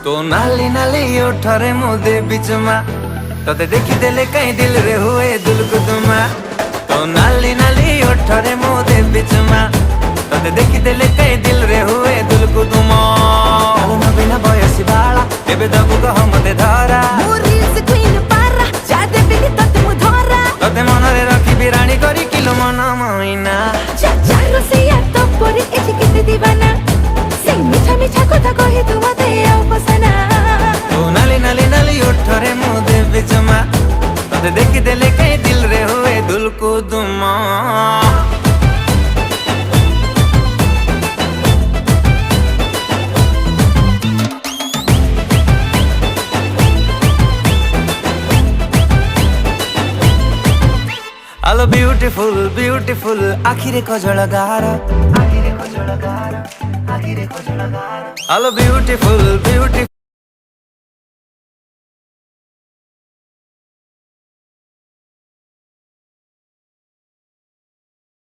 तो नाली नाली ओठरे मुदे बिचमा तते देखी देले कहीं दिल रे हुए दुलकुदमा। तो नाली नाली ओठरे मुदे बिचमा तते देखी देले कहीं दिल रे हुए दुलकुदमा। आलो बिना बयसी बाला एबे दबु कह मते धरा तते मनरे रखी बिराणी करी किलो मन मइना। तो नाली नाली नाली ओठरे मुदे बिचमा तते देखी देले कहीं दिल रे हुए दुलकुदमा। आलो ब्यूटीफुल ब्यूटीफुल आखिरे कजळ गार आलो ब्यूटीफुल ब्यूटीफुल